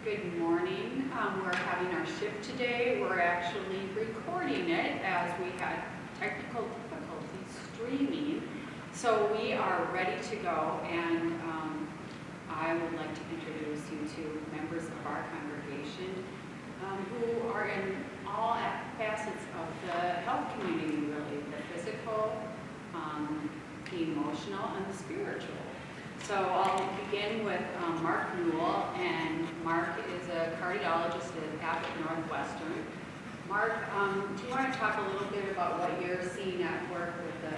Good morning. We're having our shift today. We're actually recording it as we had technical difficulties streaming. So we are ready to go, and I would like to introduce you to members of our congregation who are in all facets of the health community, really, the physical, the emotional, and the spiritual. So I'll begin with Marc Newell, and Marc is a cardiologist at Abbott Northwestern. Marc, do you want to talk a little bit about what you're seeing at work with the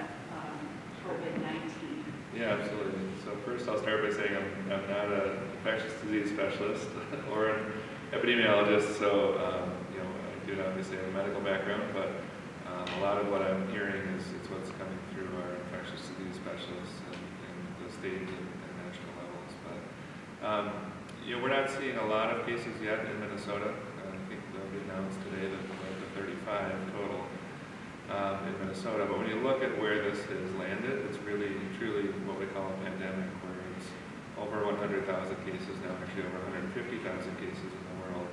COVID-19? Yeah, absolutely. So first I'll start by saying I'm not an infectious disease specialist or an epidemiologist, so I do obviously have a medical background, but a lot of what I'm hearing is it's what's coming through our infectious disease specialists and the state and national levels. But we're not seeing a lot of cases yet in Minnesota. I think they'll be announced today that the 35 total in Minnesota. But when you look at where this has landed, it's really truly what we call a pandemic, where it's over 100,000 cases now, actually over 150,000 cases in the world.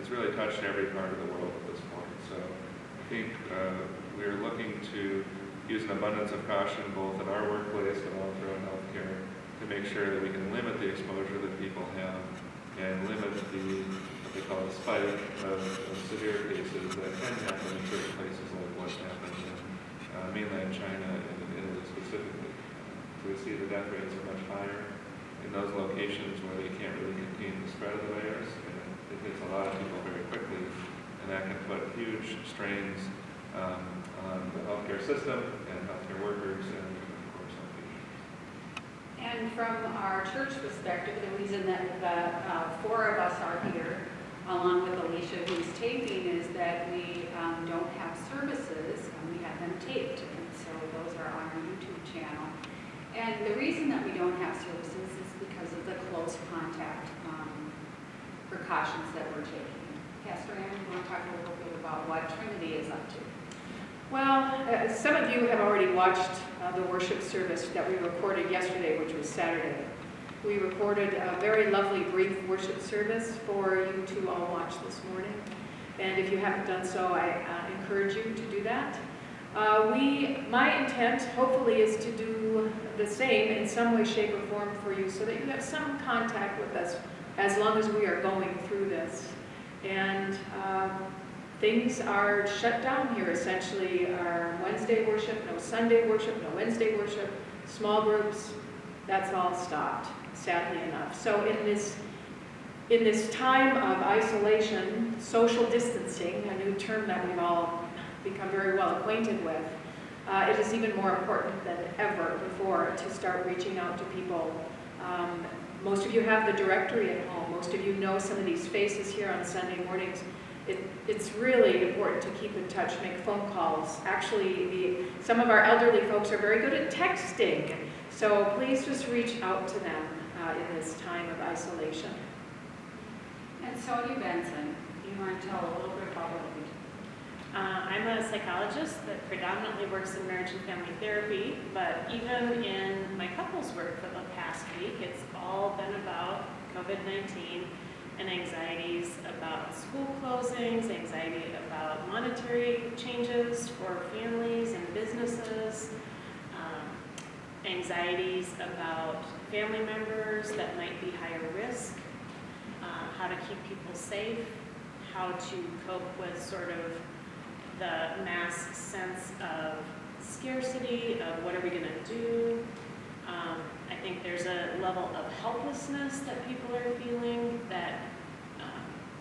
It's really touched every part of the world at this point. So I think we're looking to use an abundance of caution both in our workplace and all throughout healthcare to make sure that we can limit the exposure that people have and limit what they call the spike of severe cases that can happen in certain places like what's happened in mainland China and in Italy specifically. So we see the death rates are much higher in those locations where they can't really contain the spread of the virus, and it hits a lot of people very quickly, and that can put huge strains on the healthcare system and healthcare workers and, of course, on patients. And from our church perspective, the reason that the four of us are here, along with Alicia, who's taping, is that we don't have services, and we have them taped, and so those are on our YouTube channel. And the reason that we don't have services is because of the close contact precautions that we're taking. Pastor Ann, you want to talk a little bit about what Trinity is up to? Well, some of you have already watched the worship service that we recorded yesterday, which was Saturday. We recorded a very lovely brief worship service for you to all watch this morning. And if you haven't done so, I encourage you to do that. My intent, hopefully, is to do the same in some way, shape, or form for you so that you have some contact with us as long as we are going through this. And things are shut down here, essentially. Our Wednesday worship, no Sunday worship, no Wednesday worship, small groups, that's all stopped, sadly enough. So in this time of isolation, social distancing, a new term that we've all become very well acquainted with, it is even more important than ever before to start reaching out to people. Most of you have the directory at home. Most of you know some of these faces here on Sunday mornings. It's really important to keep in touch, make phone calls. Actually, some of our elderly folks are very good at texting, so please just reach out to them in this time of isolation. And Sonja Benson, you want to tell a little bit about what you do? I'm a psychologist that predominantly works in marriage and family therapy, but even in my couples work for the past week, it's all been about COVID-19 and anxieties about school closings, anxiety about monetary changes for families and businesses, anxieties about family members that might be higher risk, how to keep people safe, how to cope with sort of the mass sense of scarcity, of what are we going to do. I think there's a level of helplessness that people are feeling, that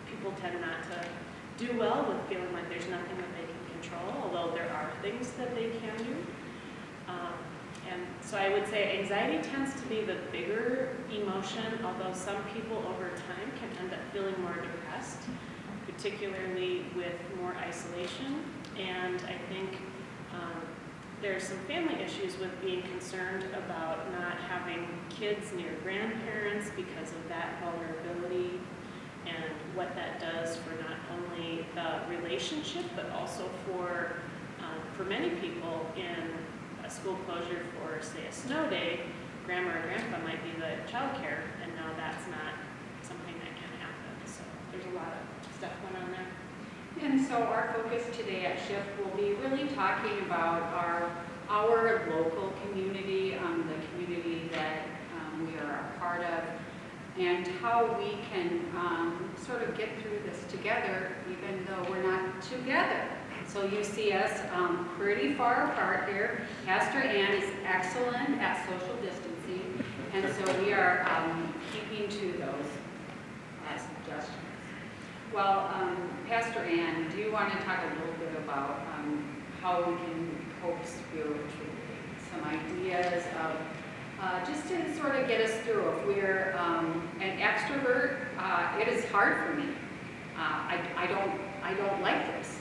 people tend not to do well with feeling like there's nothing that they can control, although there are things that they can do. And so I would say anxiety tends to be the bigger emotion, although some people over time can end up feeling more depressed, particularly with more isolation. And I think there's some family issues with being concerned about not having kids near grandparents because of that vulnerability and what that does for not only the relationship, but also for many people in a school closure for, say, a snow day, grandma or grandpa might be the child care, and now that's not something that can happen. So stuff went on there. And so our focus today at Shift will be really talking about our local community, the community that we are a part of, and how we can sort of get through this together, even though we're not together. So you see us pretty far apart here. Pastor Ann is excellent at social distancing, and so we are keeping to those suggestions. Well, Pastor Ann, do you want to talk a little bit about how we can cope spiritually? Some ideas of just to sort of get us through. If we're an extrovert, it is hard for me. I don't like this.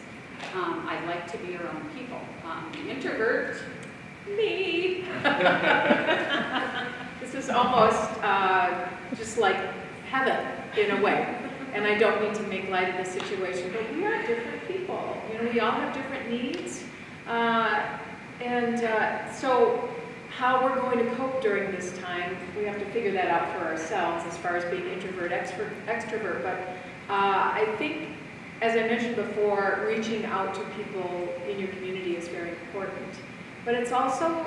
I like to be around people. Introvert, me. This is almost just like heaven in a way. And I don't mean to make light of the situation, but we are different people. You know, we all have different needs. So how we're going to cope during this time, we have to figure that out for ourselves as far as being introvert, extrovert. But I think, as I mentioned before, reaching out to people in your community is very important. But it's also,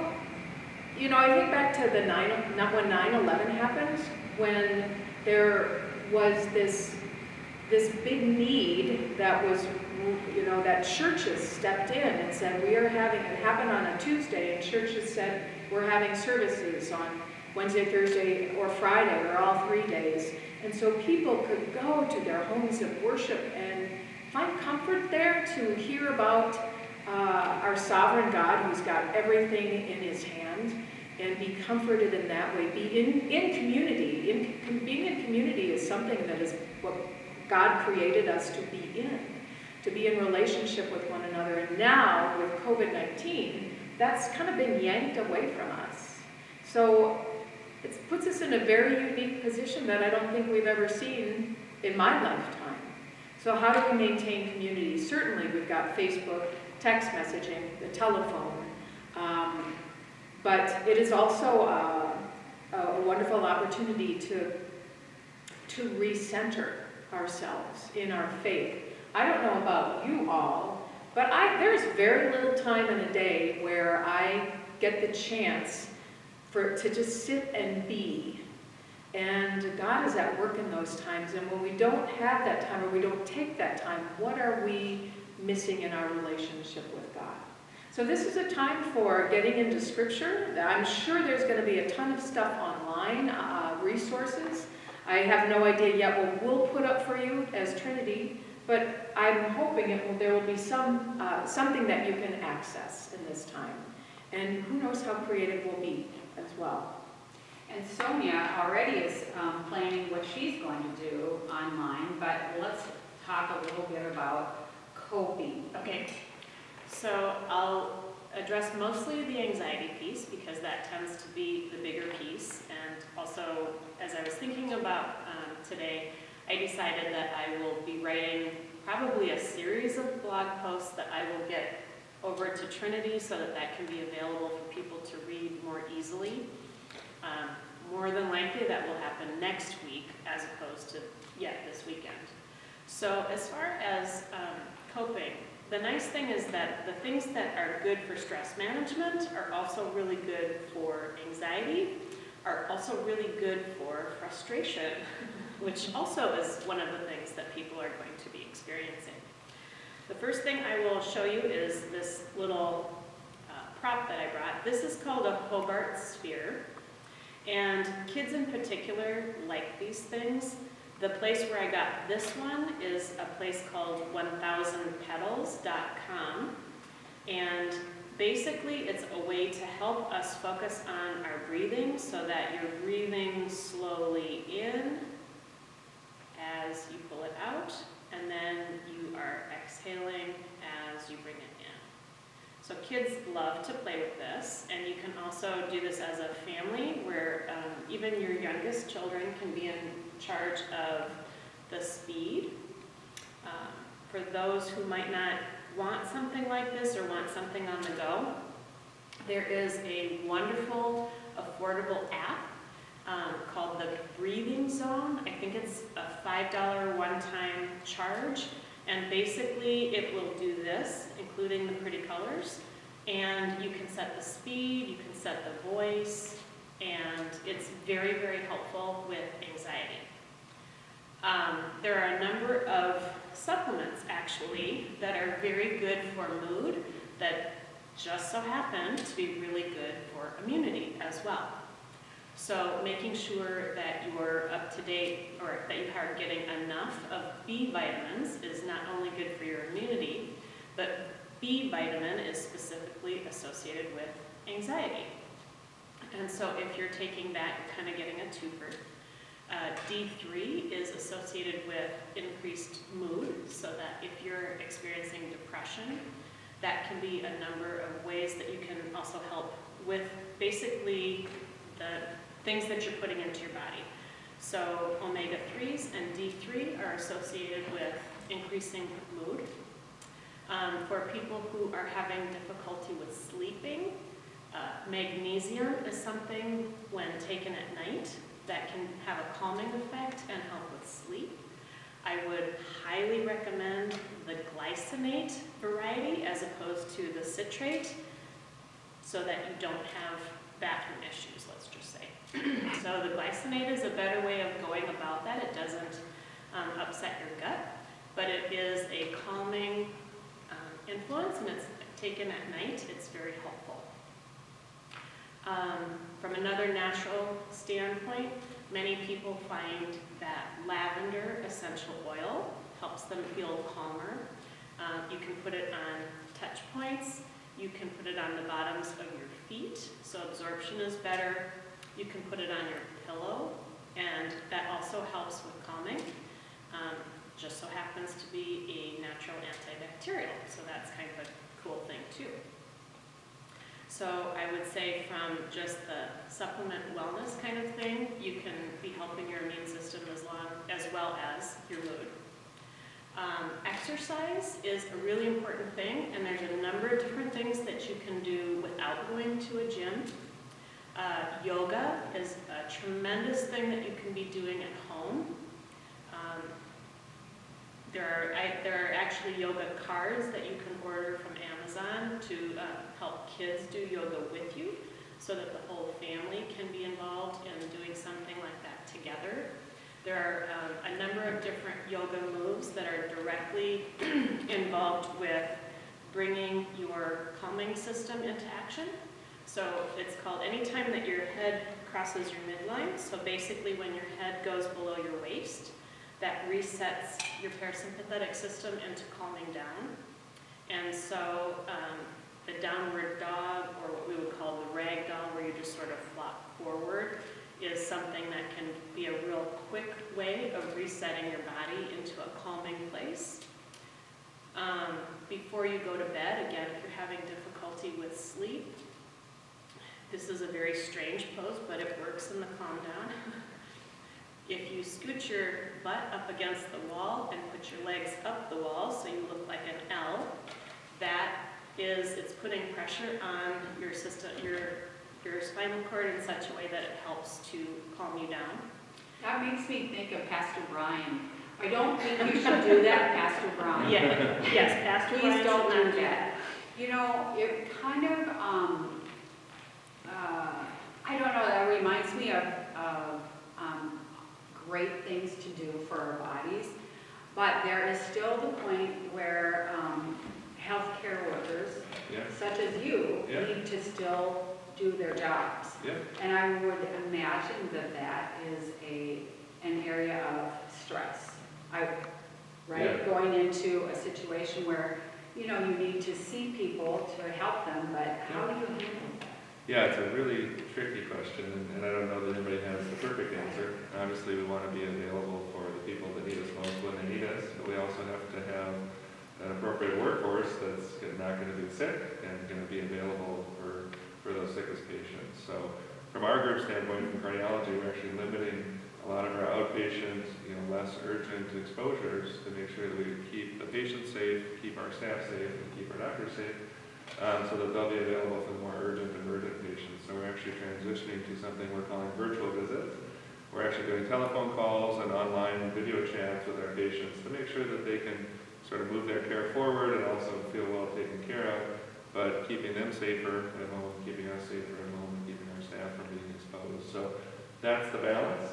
you know, I think back to when 9/11 happened, when there was this big need that was, you know, that churches stepped in and said, it happened on a Tuesday, and churches said, we're having services on Wednesday, Thursday, or Friday, or all 3 days. And so people could go to their homes of worship and find comfort there to hear about our sovereign God who's got everything in his hand, and be comforted in that way. Be in community. Being in community is something that is what God created us to be in relationship with one another. And now, with COVID-19, that's kind of been yanked away from us. So it puts us in a very unique position that I don't think we've ever seen in my lifetime. So how do we maintain community? Certainly we've got Facebook, text messaging, the telephone, but it is also a wonderful opportunity to recenter ourselves in our faith. I don't know about you all, but there's very little time in a day where I get the chance to just sit and be. And God is at work in those times. And when we don't have that time, or we don't take that time, what are we missing in our relationship with God? So this is a time for getting into Scripture. I'm sure there's going to be a ton of stuff online, resources. I have no idea yet what we'll put up for you as Trinity, but I'm hoping there will be something that you can access in this time. And who knows how creative we'll be as well. And Sonja already is planning what she's going to do online, but let's talk a little bit about coping. Okay, so I'll address mostly the anxiety piece because that tends to be the bigger piece. And also, as I was thinking about today, I decided that I will be writing probably a series of blog posts that I will get over to Trinity so that can be available for people to read more easily. More than likely that will happen next week as opposed to this weekend. So as far as coping, the nice thing is that the things that are good for stress management are also really good for anxiety, are also really good for frustration, which also is one of the things that people are going to be experiencing. The first thing I will show you is this little prop that I brought. This is called a Hobart sphere. And kids in particular like these things. The place where I got this one is a place called 1000petals.com. And basically it's a way to help us focus on our breathing so that you're breathing slowly in as you pull it out, and then you are exhaling as you bring it in. So kids love to play with this, and you can also do this as a family where even your youngest children can be in charge of the speed. For those who might not want something like this or want something on the go, there is a wonderful, affordable app called the Breathing Zone. I think it's a $5 one-time charge, and basically it will do this, including the pretty colors, and you can set the speed, you can set the voice, and it's very, very helpful with anxiety. There are a number of supplements, actually, that are very good for mood that just so happen to be really good for immunity as well. So making sure that you're up to date, or that you are getting enough of B vitamins is not only good for your immunity, but B vitamin is specifically associated with anxiety. And so if you're taking that, you're kind of getting a twofer. D3 is associated with increased mood, so that if you're experiencing depression, that can be a number of ways that you can also help with basically the things that you're putting into your body. So omega-3s and D3 are associated with increasing mood. For people who are having difficulty with sleeping, magnesium is something when taken at night that can have a calming effect and help with sleep. I would highly recommend the glycinate variety as opposed to the citrate, so that you don't have bathroom issues, let's just say. So the glycinate is a better way of going about that. It doesn't upset your gut, but it is a calming influence, and it's taken at night. It's very helpful. From another natural standpoint, many people find that lavender essential oil helps them feel calmer. You can put it on touch points. You can put it on the bottoms of your feet, so absorption is better. You can put it on your pillow, and that also helps with calming. Just so happens to be a natural antibacterial, so that's kind of a cool thing too. So I would say from just the supplement wellness kind of thing, you can be helping your immune system as well as your mood. Exercise is a really important thing, and there's a number of different things that you can do without going to a gym. Yoga is a tremendous thing that you can be doing at home. There are actually yoga cards that you can order from Amazon to help kids do yoga with you, so that the whole family can be involved in doing something like that together. There are a number of different yoga moves that are directly involved with bringing your calming system into action. So it's called anytime that your head crosses your midline, so basically when your head goes below your waist, that resets your parasympathetic system into calming down. And so the downward dog, or what we would call the rag doll, where you just sort of flop forward, is something that can be a real quick way of resetting your body into a calming place. Before you go to bed, again, if you're having difficulty with sleep, this is a very strange pose, but it works in the calm down. If you scoot your butt up against the wall and put your legs up the wall so you look like an L, it's putting pressure on your system, your spinal cord in such a way that it helps to calm you down. That makes me think of Pastor Brian. I don't think you should do that, Pastor Brian. Yeah, yes, Pastor Brian. Please don't should not do that. You know, it kind of, I don't know, that reminds me of great things to do for our bodies, but there is still the point where healthcare workers, such as you, need to still do their jobs. And I would imagine that that is an area of stress, going into a situation where, you know, you need to see people to help them, but how do you handle that? Yeah, it's a really tricky question, and I don't know that anybody has the perfect answer. Obviously, we want to be available for the people that need us most when they need us, but we also have to have an appropriate workforce that's not going to be sick and going to be available for those sickest patients. So from our group standpoint, from cardiology, we're actually limiting a lot of our outpatient, less urgent exposures to make sure that we keep the patients safe, keep our staff safe, and keep our doctors safe. so that they'll be available for the more urgent emergent patients. So we're actually transitioning to something we're calling virtual visits. We're actually doing telephone calls and online video chats with our patients to make sure that they can sort of move their care forward and also feel well taken care of, but keeping them safer at home, keeping us safer at home, and keeping our staff from being exposed. So that's the balance.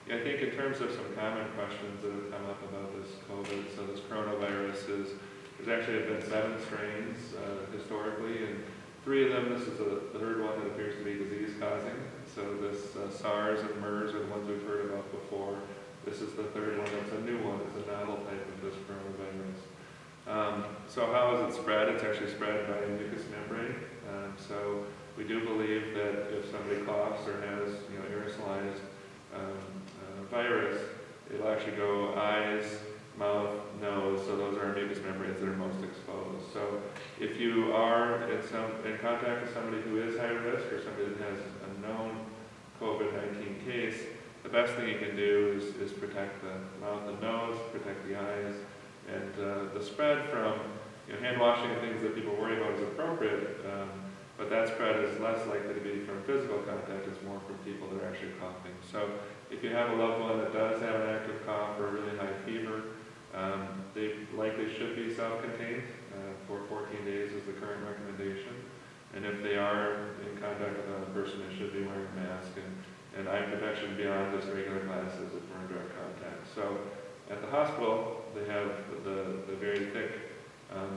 I think in terms of some common questions that have come up about this COVID, so this coronavirus there's actually been 7 strains historically, and 3 of them, this is the third one that appears to be disease-causing. So this SARS and MERS are the ones we've heard about before. This is the third one. It's a new one. It's a novel type of this coronavirus. So how is it spread? It's actually spread by a mucous membrane. So we do believe that if somebody coughs or has aerosolized virus, it'll actually go eyes, mouth, nose. So those are our mucous membranes that are most exposed. So if you are in contact with somebody who is high risk or somebody that has a known COVID-19 case, the best thing you can do is protect the mouth and nose, protect the eyes, and the spread from hand washing and things that people worry about is appropriate, but that spread is less likely to be from physical contact. It's more from people that are actually coughing. So if you have a loved one that does have an active cough or a really high fever, they likely should be self-contained for 14 days is the current recommendation. And if they are in contact with another person, they should be wearing a mask and eye protection beyond just regular glasses if we're in direct contact. So at the hospital, they have the very thick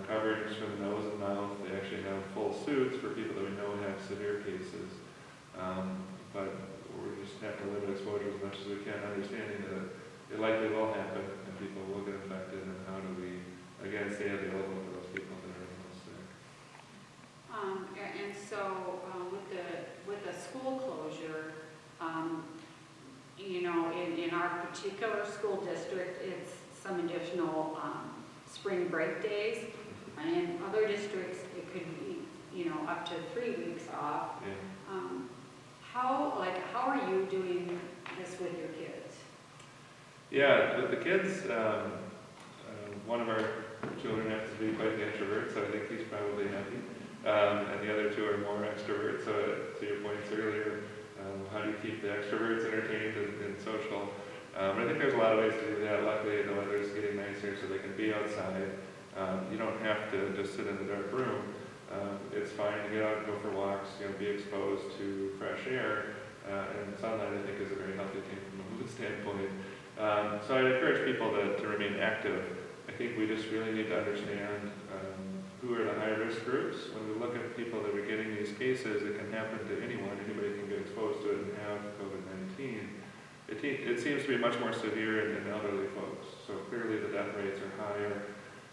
coverage from the nose and mouth. They actually have full suits for people that we know have severe cases. But we just have to limit exposure as much as we can, understanding that it likely will happen and people will get infected, and how do we, again, stay available for those people that are most sick. And so with the school closure, in our particular school district, it's some additional spring break days. And in other districts, it could be, up to 3 weeks off. Yeah. How are you doing this with your kids? Yeah, with the kids, one of our children happens to be quite the introvert, so I think he's probably happy. And the other 2 are more extroverts. So to your points earlier, how do you keep the extroverts entertained and social? But I think there's a lot of ways to do that. Luckily, the weather's getting nicer, so they can be outside. You don't have to just sit in the dark room. It's fine to get out and go for walks, be exposed to fresh air. And sunlight, I think, is a very healthy thing from a mood standpoint. So I'd encourage people to remain active. I think we just really need to understand who are the high-risk groups. When we look at people that are getting these cases, it can happen to anyone. Anybody can get exposed to it and have COVID-19. It seems to be much more severe in elderly folks. So clearly the death rates are higher.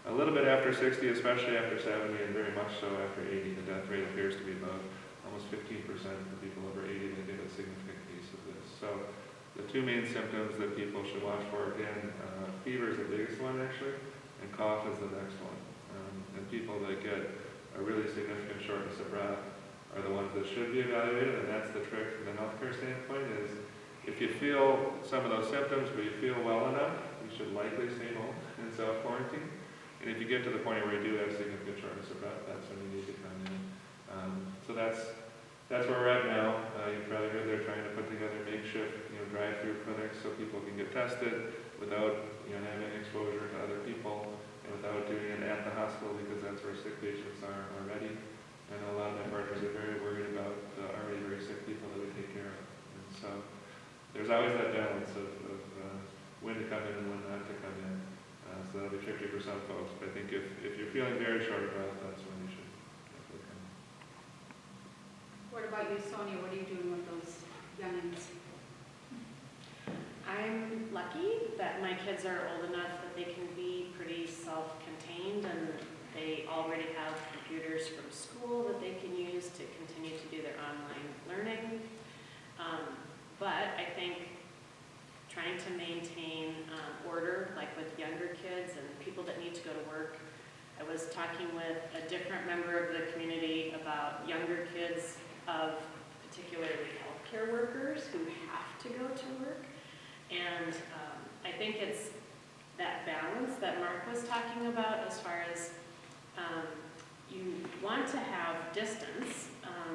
A little bit after 60, especially after 70, and very much so after 80. The death rate appears to be about almost 15% for people over 80 that get a significant case of this. So the 2 main symptoms that people should watch for, again, fever is the biggest one actually, and cough is the next one. And people that get a really significant shortness of breath are the ones that should be evaluated, and that's the trick from the healthcare standpoint is if you feel some of those symptoms but you feel well enough, you should likely stay home and self-quarantine. And if you get to the point where you do have significant shortness of breath, that's when you need to come in. So that's where we're at now. You've probably heard they're trying to put together makeshift drive-through clinics so people can get tested without having exposure to other people, and without doing it at the hospital because that's where sick patients are already. I know a lot of my partners are very worried about already very sick people that we take care of. And so there's always that balance of when to come in and when not to come in. So that'll be tricky for some folks. But I think if you're feeling very short of breath, that's when you should definitely come in. What about you, Sonja? What are you doing with those youngins? I'm lucky that my kids are old enough that they can be pretty self-contained, and they already have computers from school that they can use to continue to do their online learning. But I think trying to maintain order, like with younger kids and people that need to go to work. I was talking with a different member of the community about younger kids of particularly healthcare workers who have to go to work. And I think it's that balance that Marc was talking about as far as you want to have distance,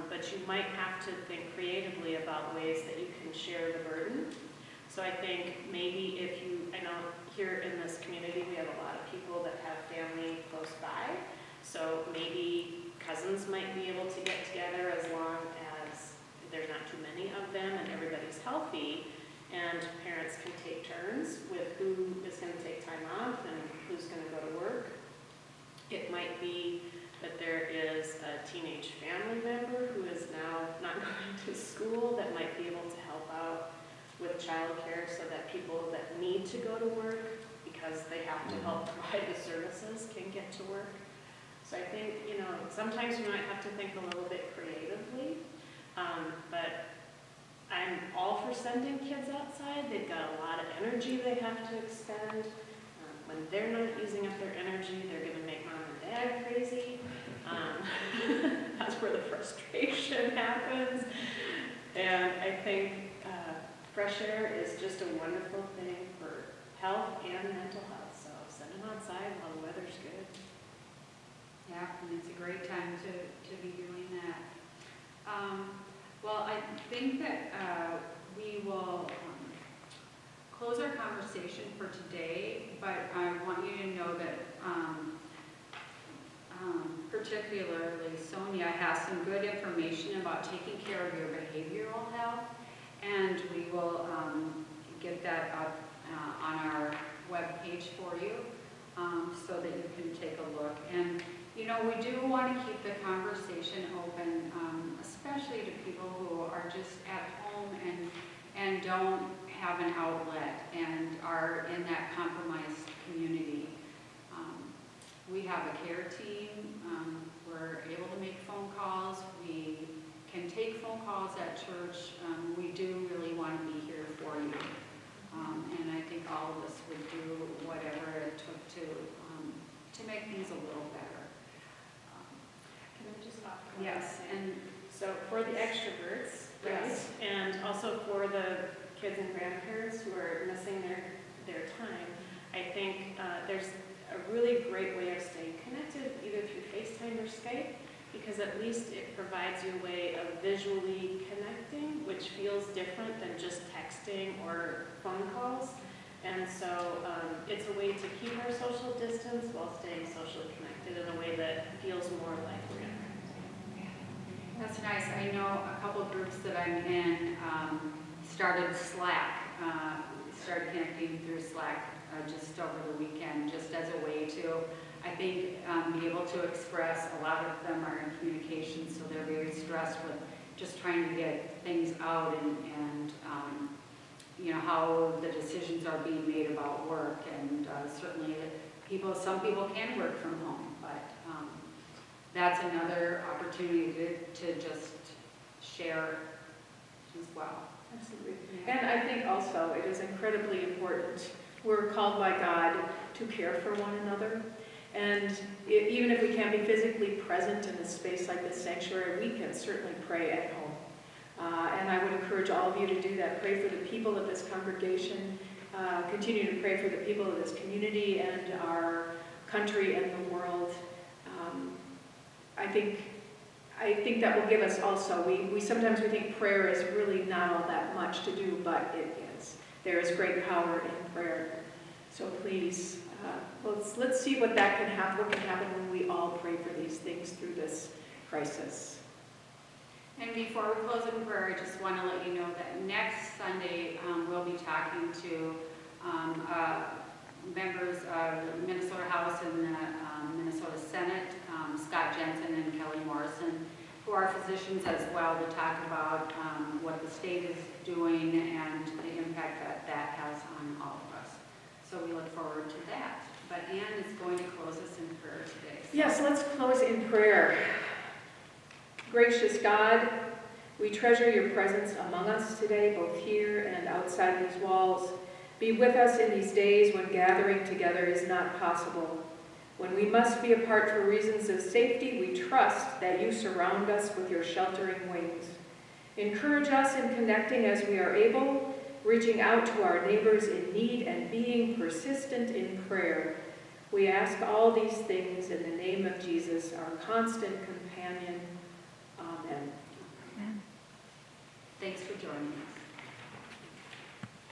but you might have to think creatively about ways that you can share the burden. So I think maybe if you, I know here in this community we have a lot of people that have family close by, so maybe cousins might be able to get together as long as there's not too many of them and everybody's healthy, and parents can take turns with who is going to take time off and who's going to go to work. It might be that there is a teenage family member who is now not going to school that might be able to help out with childcare so that people that need to go to work because they have to help provide the services can get to work. So I think, sometimes you might have to think a little bit creatively, but I'm all for sending kids outside. They've got a lot of energy they have to expend. When they're not using up their energy, they're going to make mom and dad crazy. That's where the frustration happens. And I think fresh air is just a wonderful thing for health and mental health. So send them outside while the weather's good. Yeah, and it's a great time to be doing that. Well, I think that we will close our conversation for today, but I want you to know that particularly Sonja has some good information about taking care of your behavioral health, and we will get that up on our webpage for you so that you can take a look. And we do want to keep the conversation open, especially to people who are just at home and don't have an outlet and are in that compromised community. We have a care team. We're able to make phone calls. We can take phone calls at church. We do really want to be here for you. And I think all of us would do whatever it took to make things a little better. Can I just offer? Yes, and so for the extroverts, right? Yes. And also for the kids and grandparents who are missing their time, I think there's a really great way of staying connected, either through FaceTime or Skype, because at least it provides you a way of visually connecting, which feels different than just texting or phone calls. And so it's a way to keep our social distance while staying socially connected in a way that feels more like we're interacting. that's nice. I know a couple groups that I'm in started Slack, started connecting through Slack just over the weekend, just as a way to, I think, be able to express. A lot of them are in communication, so they're very stressed with just trying to get things out and how the decisions are being made about work. And certainly some people can work from home, but that's another opportunity to just share as well. Absolutely. And I think also it is incredibly important. We're called by God to care for one another. And even if we can't be physically present in a space like this sanctuary, we can certainly pray at home. And I would encourage all of you to do that. Pray for the people of this congregation. Continue to pray for the people of this community and our country and the world. I think that will give us also, we sometimes think prayer is really not all that much to do, but it is. There is great power in prayer. So please, let's see what can happen when we all pray for these things through this crisis. And before we close in prayer, I just want to let you know that next Sunday we'll be talking to members of the Minnesota House and the Minnesota Senate, Scott Jensen and Kelly Morrison, who are physicians as well, to talk about what the state is doing and the impact that has on all of us. So we look forward to that. But Ann is going to close us in prayer today. So. Yes, let's close in prayer. Gracious God, we treasure your presence among us today, both here and outside these walls. Be with us in these days when gathering together is not possible. When we must be apart for reasons of safety, we trust that you surround us with your sheltering wings. Encourage us in connecting as we are able, reaching out to our neighbors in need and being persistent in prayer. We ask all these things in the name of Jesus, our constant companion. Amen. Thanks for joining us.